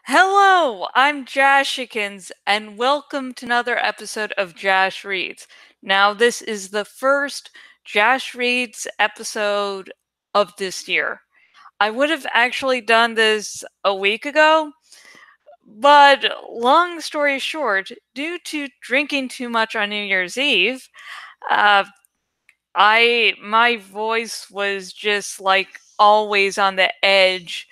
Hello, I'm Jashikins, and welcome to another episode of Jash Reads. Now, this is the first Jash Reads episode of this year. I would have actually done this a week ago, but long story short, due to drinking too much on New Year's Eve, uh, my voice was just like always on the edge,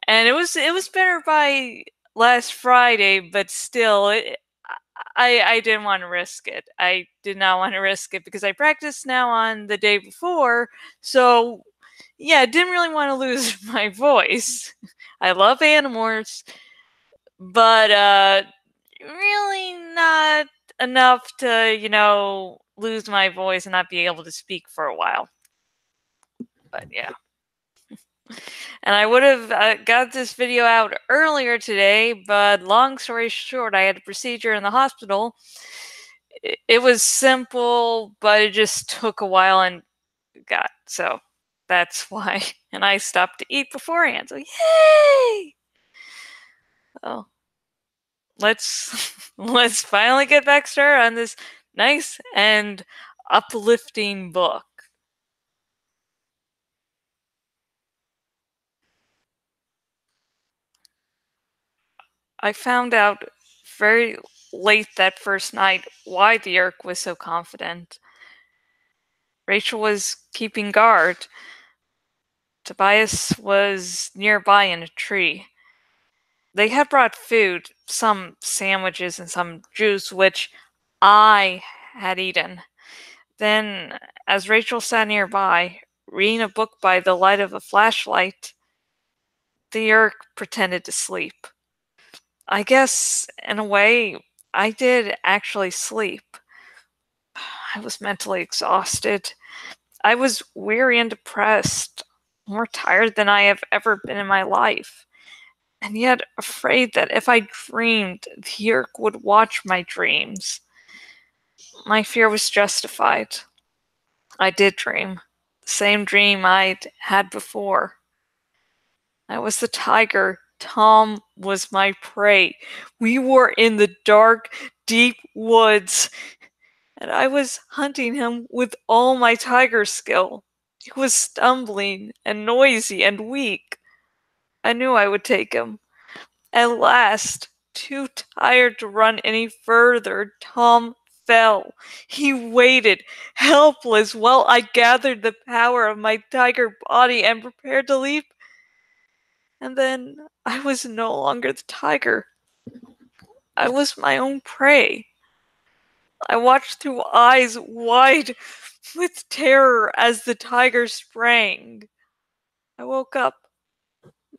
and it was better by last Friday, but still, I didn't want to risk it. I did not want to risk it because I practiced now on the day before, so yeah, didn't really want to lose my voice. I love Animorphs, but really not enough to lose my voice and not be able to speak for a while. But yeah. And I would have got this video out earlier today, but long story short, I had a procedure in the hospital. It was simple, but it just took a while and so that's why. And I stopped to eat beforehand. So yay! Well, let's finally get back started on this nice and uplifting book. I found out very late that first night why the Yerk was so confident. Rachel was keeping guard. Tobias was nearby in a tree. They had brought food, some sandwiches and some juice, which I had eaten. Then, as Rachel sat nearby, reading a book by the light of a flashlight, the Yerk pretended to sleep. I guess, in a way, I did actually sleep. I was mentally exhausted. I was weary and depressed, more tired than I have ever been in my life, and yet afraid that if I dreamed, the Yerk would watch my dreams. My fear was justified. I did dream. The same dream I'd had before. I was the tiger. Tom was my prey. We were in the dark, deep woods, and I was hunting him with all my tiger skill. He was stumbling and noisy and weak. I knew I would take him. At last, too tired to run any further, Tom fell. He waited, helpless, while I gathered the power of my tiger body and prepared to leap. And then I was no longer the tiger. I was my own prey. I watched through eyes wide with terror as the tiger sprang. I woke up.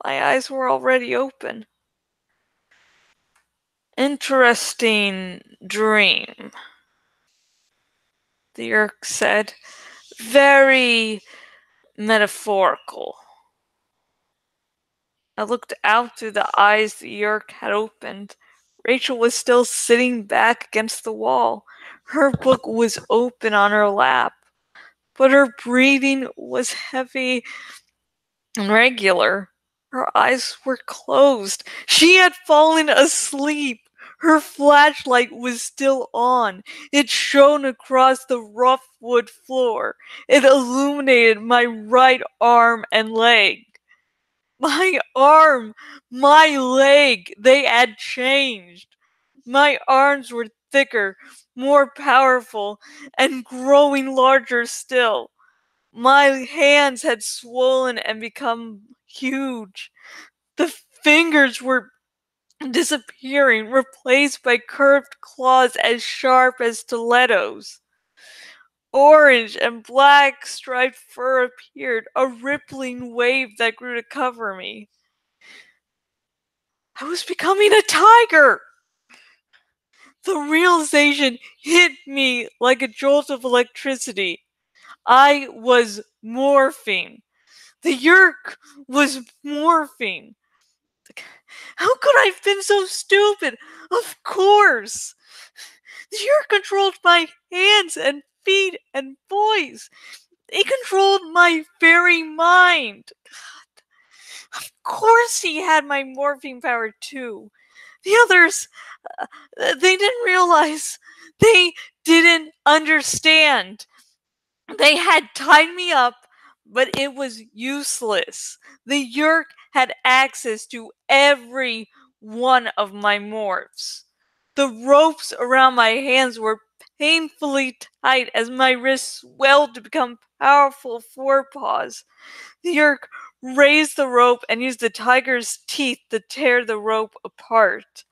My eyes were already open. Interesting dream, the Yerk said. Very metaphorical. I looked out through the eyes the Yerk had opened. Rachel was still sitting back against the wall. Her book was open on her lap, but her breathing was heavy and regular. Her eyes were closed. She had fallen asleep. Her flashlight was still on. It shone across the rough wood floor. It illuminated my right arm and leg. My arm, my leg, they had changed. My arms were thicker, more powerful, and growing larger still. My hands had swollen and become huge. The fingers were disappearing, replaced by curved claws as sharp as stilettos. Orange and black striped fur appeared, a rippling wave that grew to cover me. I was becoming a tiger! The realization hit me like a jolt of electricity. I was morphing. The Yerk was morphing. How could I have been so stupid? Of course! The Yerk controlled my hands and feet and voice. It controlled my very mind. God. Of course he had my morphine power too. The others, they didn't realize. They didn't understand. They had tied me up, but it was useless. The Yerk had access to every one of my morphs. The ropes around my hands were painfully tight as my wrists swelled to become powerful forepaws. The Yerk raised the rope and used the tiger's teeth to tear the rope apart.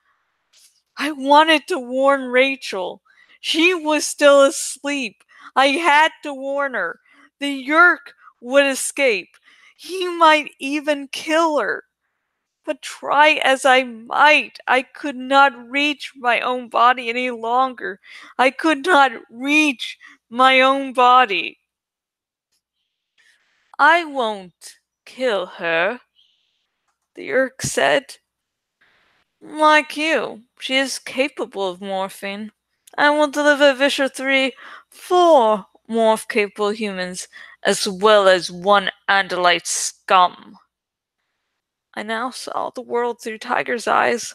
I wanted to warn Rachel. She was still asleep. I had to warn her. The Yerk would escape. He might even kill her. But try as I might, I could not reach my own body any longer. I could not reach my own body. I won't kill her, the Yerk said. Like you, she is capable of morphing. I will deliver Visher 3 for morph-capable humans, as well as one Andalite scum. I now saw the world through Tiger's eyes.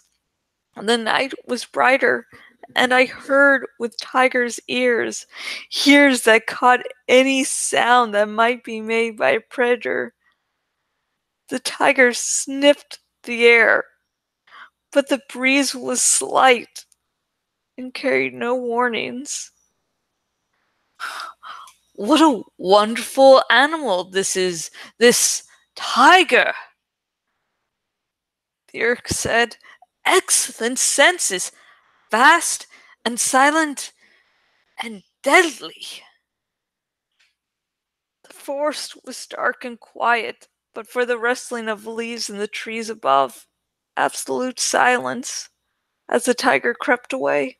The night was brighter, and I heard with Tiger's ears that caught any sound that might be made by a predator. The tiger sniffed the air, but the breeze was slight and carried no warnings. What a wonderful animal this is, this tiger, the Yerk said. Excellent senses, fast and silent and deadly. The forest was dark and quiet, but for the rustling of leaves in the trees above, absolute silence as the tiger crept away.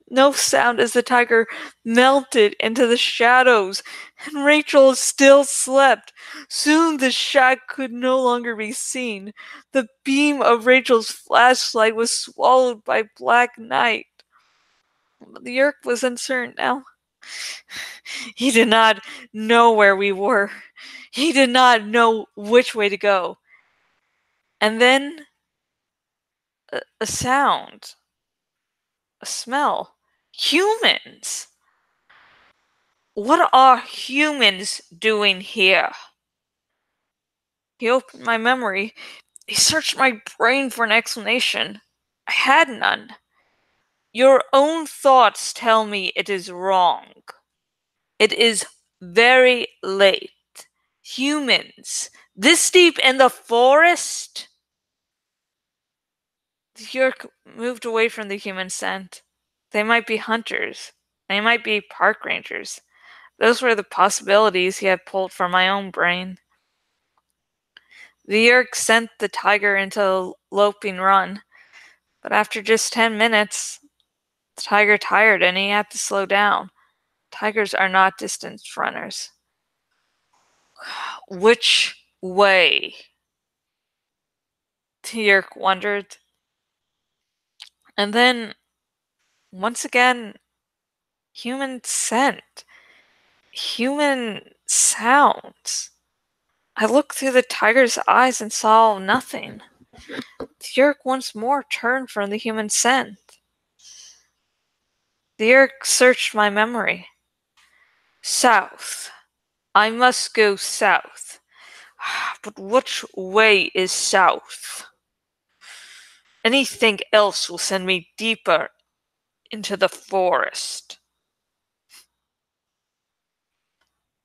No sound as the tiger melted into the shadows, and Rachel still slept. Soon the shack could no longer be seen. The beam of Rachel's flashlight was swallowed by black night. The Yerk was uncertain now. He did not know where we were. He did not know which way to go. And then a sound, a smell. Humans! What are humans doing here? He opened my memory. He searched my brain for an explanation. I had none. Your own thoughts tell me it is wrong. It is very late. Humans, this deep in the forest? The Yerk moved away from the human scent. They might be hunters. They might be park rangers. Those were the possibilities he had pulled from my own brain. The Yerk sent the tiger into a loping run, but after just 10 minutes, the tiger tired and he had to slow down. Tigers are not distance runners. Which way? The Yerk wondered. And then, once again, human scent, human sounds. I looked through the tiger's eyes and saw nothing. The Yerk once more turned from the human scent. The Yerk searched my memory. South. I must go south. But which way is south? Anything else will send me deeper into the forest.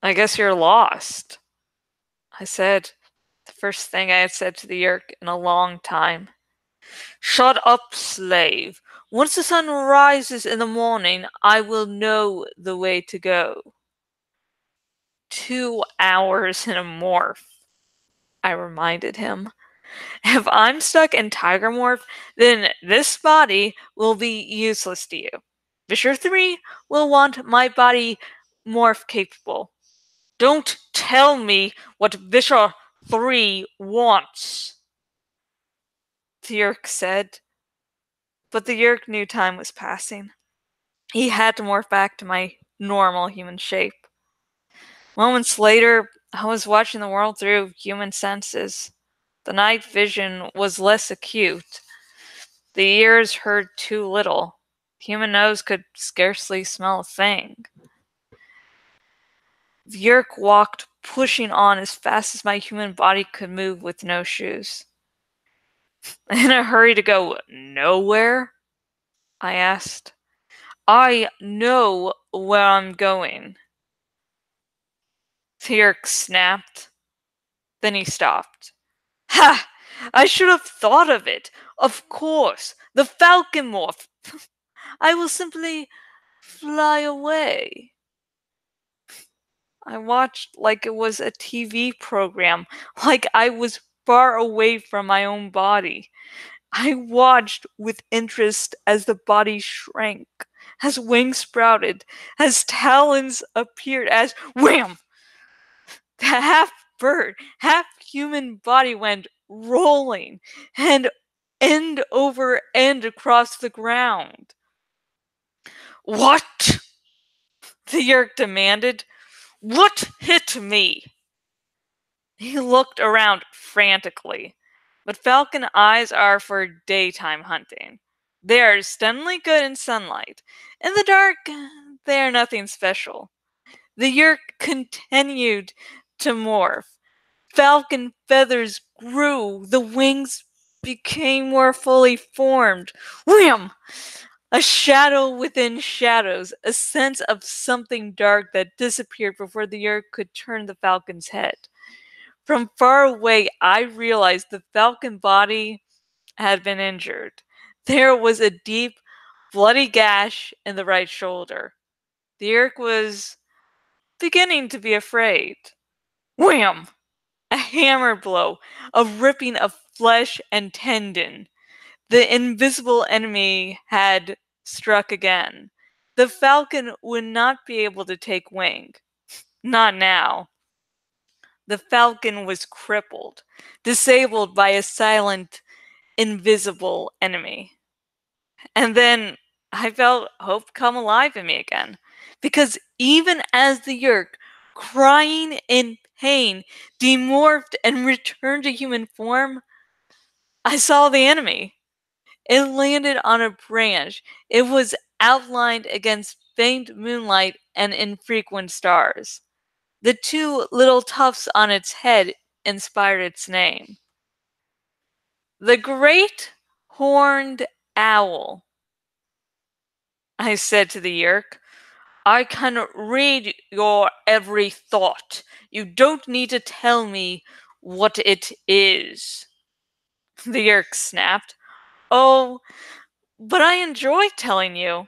I guess you're lost, I said, the first thing I had said to the Yerk in a long time. Shut up, slave. Once the sun rises in the morning, I will know the way to go. 2 hours in a morph, I reminded him. If I'm stuck in Tiger Morph, then this body will be useless to you. Visher 3 will want my body morph capable. Don't tell me what Visher 3 wants, the Yerk said. But the Yerk knew time was passing. He had to morph back to my normal human shape. Moments later, I was watching the world through human senses. The night vision was less acute. The ears heard too little. The human nose could scarcely smell a thing. The Yerk walked, pushing on as fast as my human body could move with no shoes. In a hurry to go nowhere? I asked. I know where I'm going. The Yerk snapped. Then he stopped. Ha! I should have thought of it. Of course, the falcon morph. I will simply fly away. I watched like it was a TV program, like I was far away from my own body. I watched with interest as the body shrank, as wings sprouted, as talons appeared, as wham! The half bird, half human body went rolling and end over end across the ground. What? The Yerk demanded. What hit me? He looked around frantically, but falcon eyes are for daytime hunting. They are stunningly good in sunlight. In the dark, they are nothing special. The Yerk continued to morph. Falcon feathers grew, the wings became more fully formed. Wham! A shadow within shadows, a sense of something dark that disappeared before the Yerk could turn the falcon's head. From far away, I realized the falcon body had been injured. There was a deep, bloody gash in the right shoulder. The Yerk was beginning to be afraid. Wham! A hammer blow, a ripping of flesh and tendon. The invisible enemy had struck again. The falcon would not be able to take wing. Not now. The falcon was crippled, disabled by a silent, invisible enemy. And then I felt hope come alive in me again. Because even as the Yerk, crying in pain, demorphed and returned to human form, I saw the enemy. It landed on a branch. It was outlined against faint moonlight and infrequent stars. The two little tufts on its head inspired its name. The Great Horned Owl, I said to the Yerk. I can read your every thought. You don't need to tell me what it is. The Yerk snapped. Oh, but I enjoy telling you.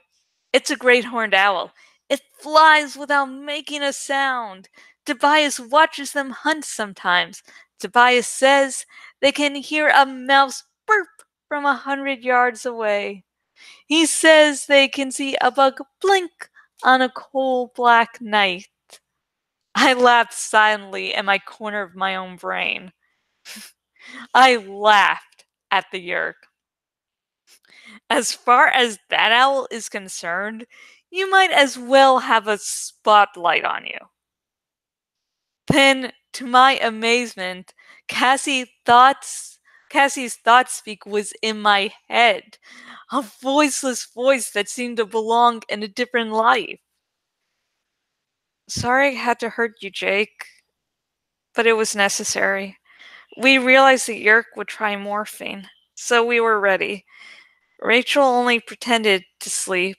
It's a great horned owl. It flies without making a sound. Tobias watches them hunt sometimes. Tobias says they can hear a mouse burp from 100 yards away. He says they can see a bug blink on a coal black night. I laughed silently in my corner of my own brain. I laughed at the Yerk. As far as that owl is concerned, you might as well have a spotlight on you. Then, to my amazement, Cassie's thought speak was in my head, a voiceless voice that seemed to belong in a different life. Sorry I had to hurt you, Jake, but it was necessary. We realized that Yerk would try morphine, so we were ready. Rachel only pretended to sleep.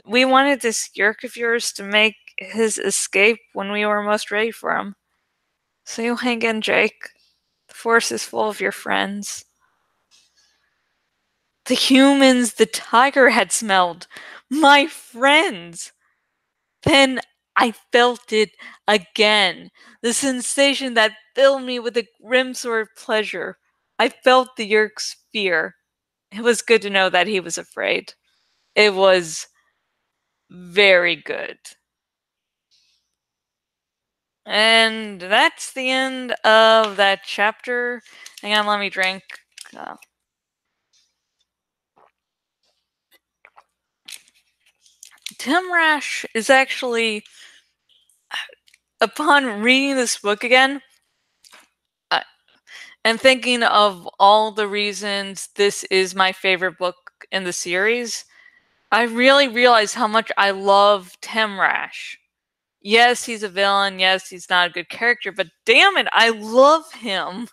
We wanted this Yerk of yours to make his escape when we were most ready for him. So you hang in, Jake. The force is full of your friends. The humans the tiger had smelled. My friends! Then I felt it again. The sensation that filled me with a grim sort of pleasure. I felt the Yerk's fear. It was good to know that he was afraid. It was very good. And that's the end of that chapter. Hang on, let me drink. Temrash is actually, upon reading this book again, And thinking of all the reasons this is my favorite book in the series, I really realized how much I love Temrash. Yes, he's a villain. Yes, he's not a good character, but damn it, I love him.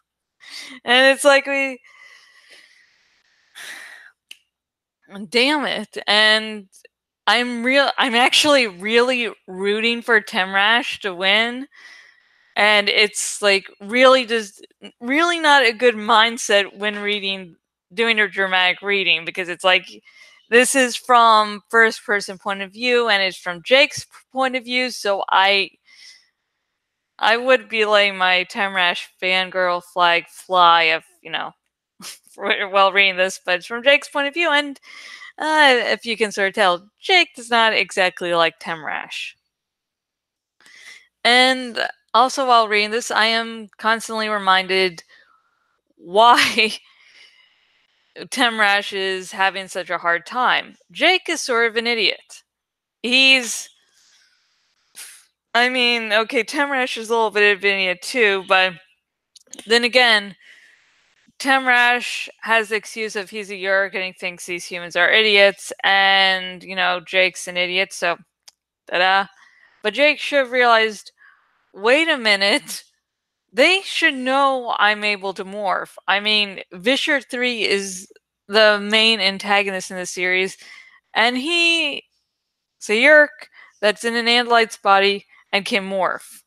And it's like damn it. And I'm actually really rooting for Temrash to win. And it's like really not a good mindset when doing a dramatic reading, because it's like this is from first person point of view and it's from Jake's point of view, so I would be letting my Temrash fangirl flag fly if, while reading this, but it's from Jake's point of view, and if you can sort of tell, Jake does not exactly like Temrash. And also while reading this, I am constantly reminded why Temrash is having such a hard time. Jake is sort of an idiot. Okay, Temrash is a little bit of an idiot too, but then again, Temrash has the excuse of he's a Yeerk and he thinks these humans are idiots, and, Jake's an idiot, so ta-da. But Jake should have realized, wait a minute, they should know I'm able to morph. I mean, Vischer 3 is the main antagonist in the series, and he's a Yeerk that's in an Andalite's body and can morph.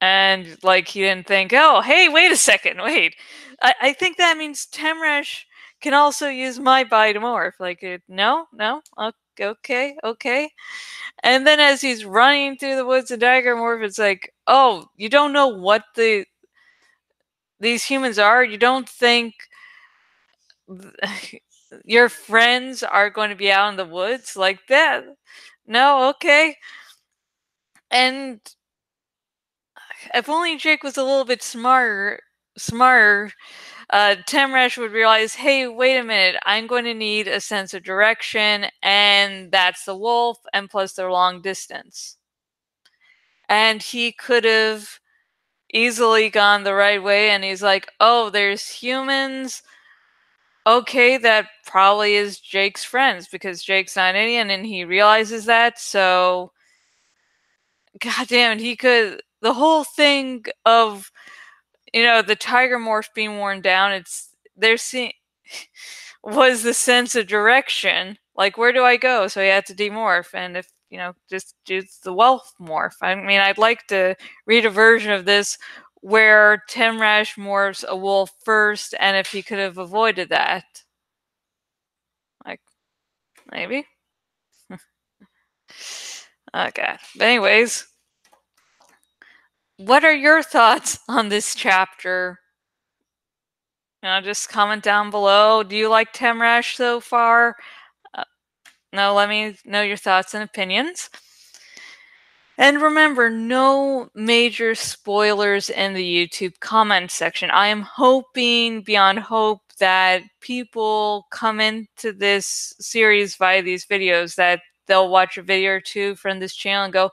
And, he didn't think, oh, hey, wait a second, wait. I think that means Temrash can also use my body to morph. No, okay. And then as he's running through the woods of Dagger Morph, it's like, oh, you don't know what these humans are? You don't think your friends are going to be out in the woods like that? No, okay. And if only Jake was a little bit smarter, Temrash would realize, hey, wait a minute, I'm going to need a sense of direction, and that's the wolf, and plus their long distance. And he could have easily gone the right way, and he's like, oh, there's humans. Okay, that probably is Jake's friends, because Jake's not Indian, and he realizes that, so God damn it, the whole thing of, the tiger morph being worn down, was the sense of direction. Like, where do I go? So he had to demorph, and if, just do the wolf morph. I mean, I'd like to read a version of this where Temrash morphs a wolf first, and if he could have avoided that. Like, maybe? Okay. But anyways, what are your thoughts on this chapter? Just comment down below. Do you like Temrash so far? No, let me know your thoughts and opinions. And remember, no major spoilers in the YouTube comment section. I am hoping beyond hope that people come into this series via these videos, that they'll watch a video or two from this channel and go,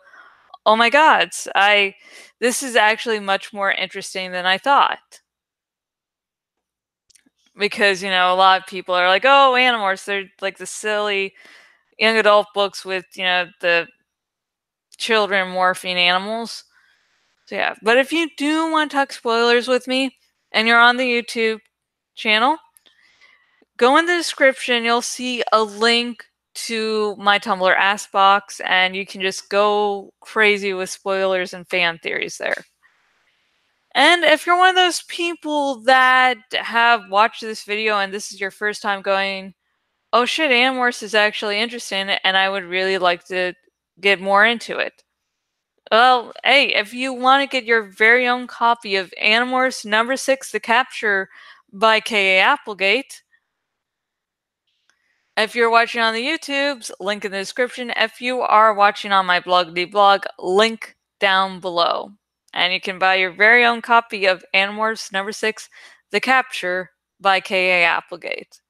oh my god, this is actually much more interesting than I thought. Because, a lot of people are like, oh, Animorphs, they're like the silly young adult books with, the children morphing animals. So yeah, but if you do want to talk spoilers with me and you're on the YouTube channel, go in the description. You'll see a link to my Tumblr Ask Box, and you can just go crazy with spoilers and fan theories there. And if you're one of those people that have watched this video and this is your first time going, oh shit, Animorphs is actually interesting and I would really like to get more into it. Well, hey, if you want to get your very own copy of Animorphs number 6, The Capture by K.A. Applegate, if you're watching on the YouTubes, link in the description. If you are watching on my blog, link down below. And you can buy your very own copy of Animorphs number 6, The Capture by K.A. Applegate.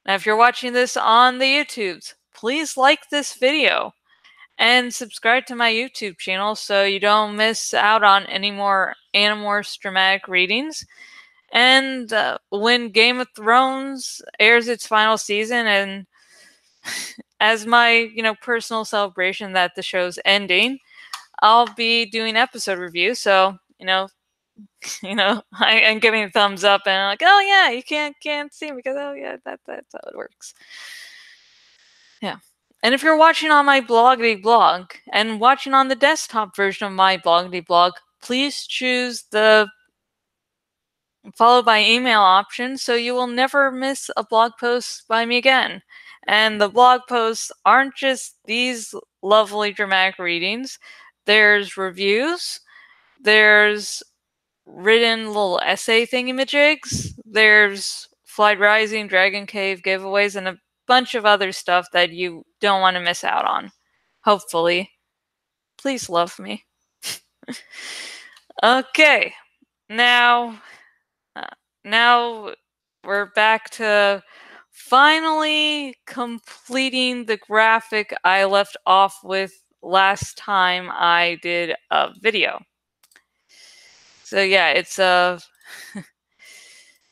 Now, if you're watching this on the YouTubes, please like this video and subscribe to my YouTube channel so you don't miss out on any more Animorphs dramatic readings. And when Game of Thrones airs its final season, and as my personal celebration that the show's ending, I'll be doing episode reviews. So I'm giving a thumbs up, and I'm like, oh yeah, you can't see me because oh yeah, that's how it works. Yeah. And if you're watching on my bloggity blog and watching on the desktop version of my bloggity blog, please choose the followed by email option so you will never miss a blog post by me again. And the blog posts aren't just these lovely dramatic readings. There's reviews, there's written little essay thingamajigs, there's Flight Rising, Dragon Cave giveaways, and a bunch of other stuff that you don't want to miss out on. Hopefully. Please love me. Okay. Now, now we're back to finally completing the graphic I left off with last time I did a video. So yeah, it's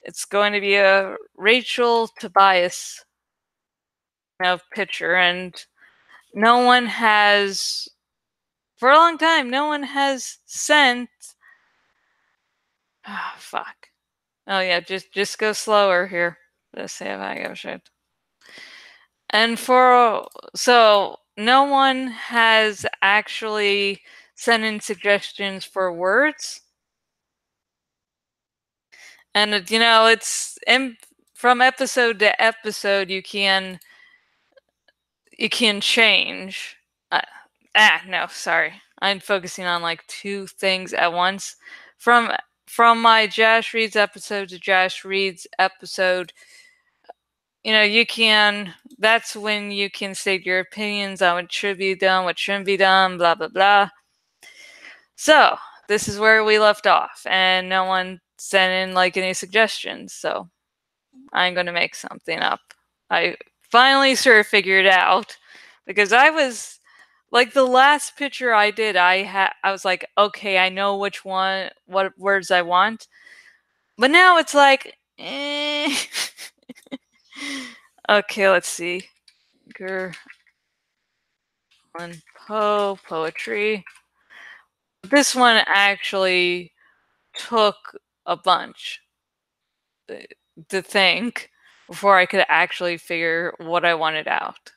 it's going to be a Rachel Tobias picture, and no one has, for a long time, no one has sent. Ah, fuck. Oh yeah, just go slower here. Let's see if I go shit. And so no one has actually sent in suggestions for words. And it's from episode to episode you can change. No, sorry. I'm focusing on like two things at once. From my Jash Reads episode to Jash Reads episode, you can, that's when you can state your opinions on what should be done, what shouldn't be done, blah, blah, blah. So, this is where we left off, and no one sent in like any suggestions, so I'm going to make something up. I finally sort of figured it out, because I was, like the last picture I did, I was like, okay, I know what words I want, but now it's like, eh. Okay, let's see. Edgar Allan Poe poetry. This one actually took a bunch to think before I could actually figure what I wanted out.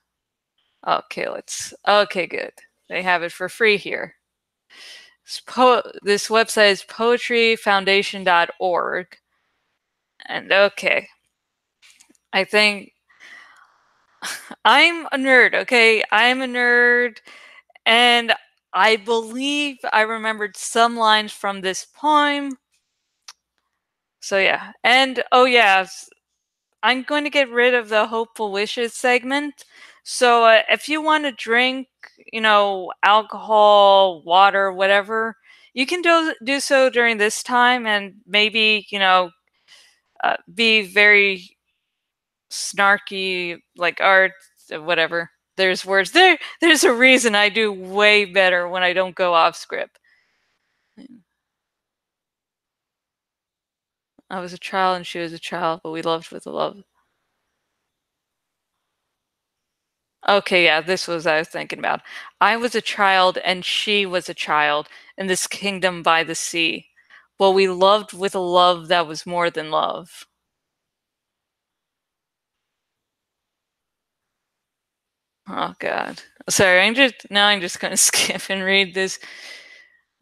Okay, okay, good. They have it for free here. This website is poetryfoundation.org. And okay, I think I'm a nerd, okay? I'm a nerd, and I believe I remembered some lines from this poem. So yeah, and oh yeah, I'm going to get rid of the hopeful wishes segment. So if you want to drink, alcohol, water, whatever, you can do so during this time, and maybe be very snarky, like art, whatever. There's words there. There's a reason I do way better when I don't go off script. I was a child and she was a child, but we loved with a love. Okay, yeah, this was what I was thinking about. I was a child and she was a child in this kingdom by the sea. But we loved with a love that was more than love. Oh god. Sorry, I'm just gonna skip and read this.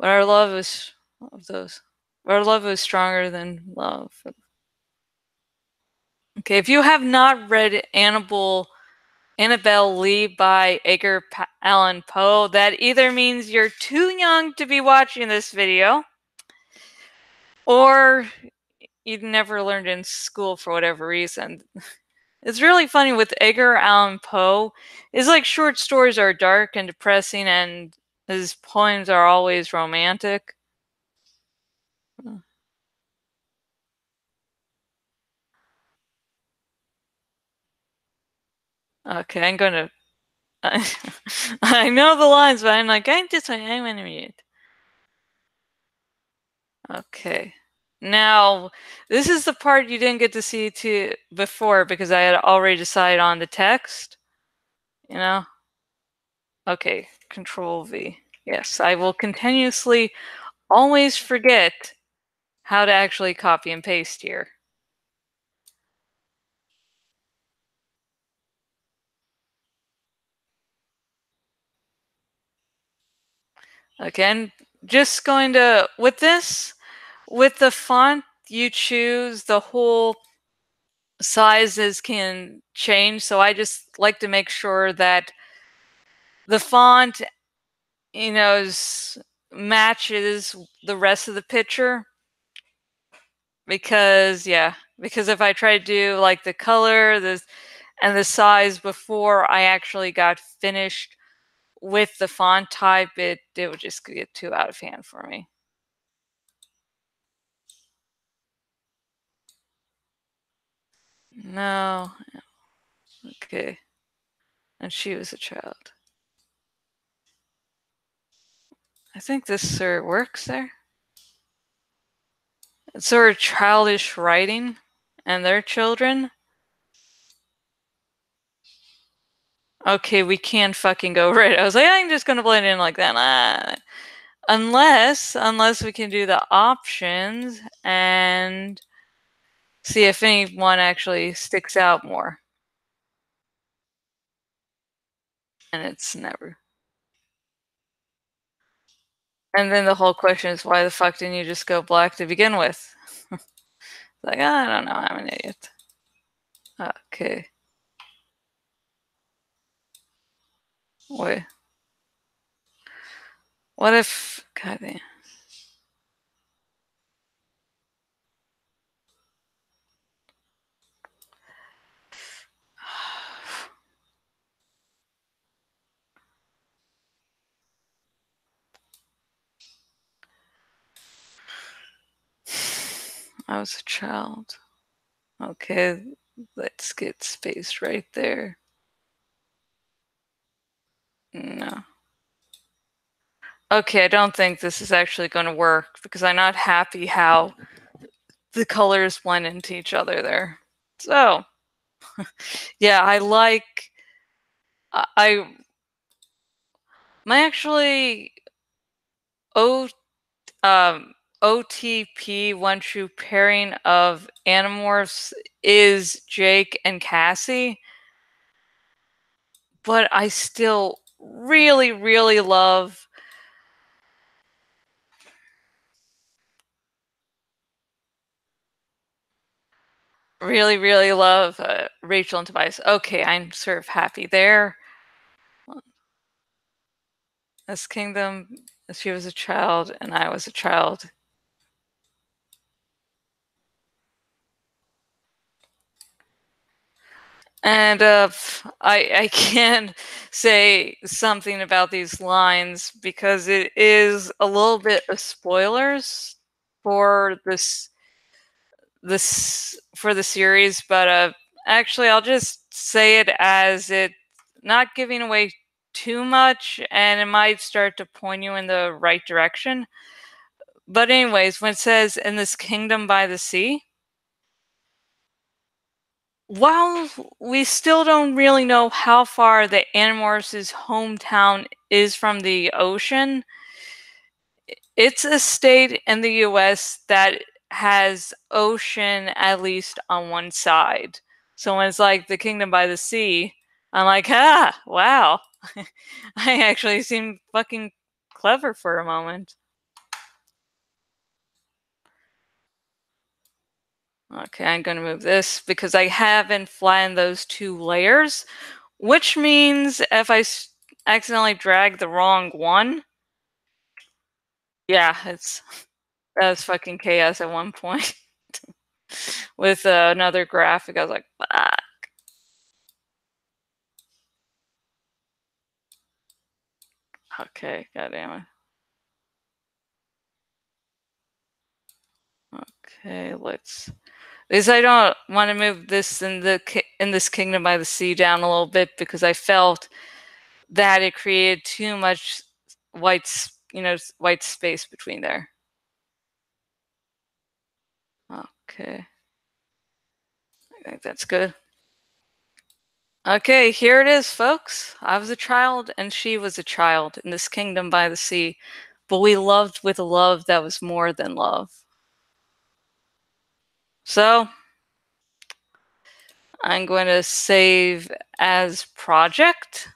But our love was of those. Our love was stronger than love. Okay, if you have not read Annabelle Lee by Edgar Allan Poe, that either means you're too young to be watching this video, or you'd never learned in school for whatever reason. It's really funny with Edgar Allan Poe. His short stories are dark and depressing, and his poems are always romantic. Okay, I'm gonna. I know the lines, but I'm like, I'm going to read it. Okay. Now, this is the part you didn't get to see before because I had already decided on the text, you know? Okay, Control V. Yes, I will continuously always forget how to actually copy and paste here. Again, just going to, with this, with the font you choose, the whole sizes can change. So I just like to make sure that the font, matches the rest of the picture. Because, yeah, because if I try to do like the color, and the size before I actually got finished with the font type, it would just get too out of hand for me. No. Okay. And she was a child. I think this sort of works there. It's sort of childish writing, and their children. Okay, we can fucking go right. I was like, I'm just gonna blend in like that. Unless we can do the options and see if any one actually sticks out more. And it's never. And then the whole question is, why the fuck didn't you just go black to begin with? Like, I don't know, I'm an idiot. Okay. Wait. What if... God damn. I was a child. Okay, let's get space right there. No. Okay, I don't think this is actually going to work because I'm not happy how the colors blend into each other there. So, yeah, I my actually O OTP one true pairing of Animorphs is Jake and Cassie, but I still really, really love Rachel and Tobias. Okay, I'm sort of happy there. This kingdom, she was a child and I was a child. And I can say something about these lines because it is a little bit of spoilers for this for the series, but actually I'll just say it as it not giving away too much, and it might start to point you in the right direction. But anyways, when it says in this kingdom by the sea, while we still don't really know how far the Animorphs' hometown is from the ocean, it's a state in the US that has ocean at least on one side. So when it's like the kingdom by the sea, I'm like, wow. I actually seem fucking clever for a moment. Okay, I'm gonna move this because I haven't flattened those two layers, which means if I accidentally drag the wrong one, yeah, that was fucking chaos at one point. With another graphic, I was like, fuck. Okay, goddamn it. Okay, let's. Because I don't want to move this in this kingdom by the sea down a little bit because I felt that it created too much white space between there. Okay. I think that's good. Okay, here it is, folks. I was a child and she was a child in this kingdom by the sea, but we loved with a love that was more than love. So, I'm going to save as project.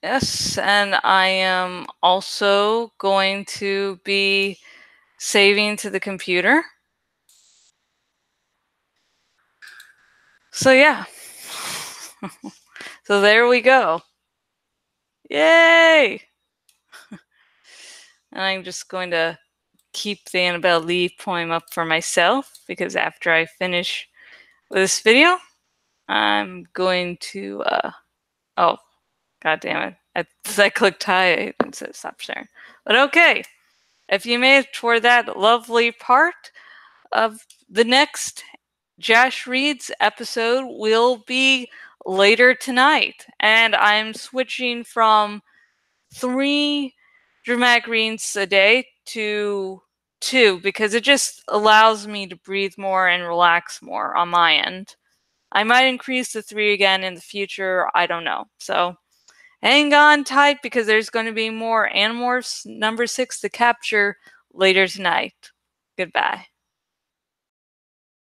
Yes, and I am also going to be saving to the computer. So yeah. So there we go. Yay! And I'm just going to keep the Annabelle Lee poem up for myself because after I finish with this video, I'm going to, oh, god damn it. I clicked hi and said stop sharing. But okay, if you made it toward that lovely part of the next Jash Reads episode will be later tonight. And I'm switching from 3 dramatic readings a day to 2 because it just allows me to breathe more and relax more on my end. I might increase to 3 again in the future, I don't know. So hang on tight because there's going to be more Animorphs number 6 to capture later tonight. Goodbye.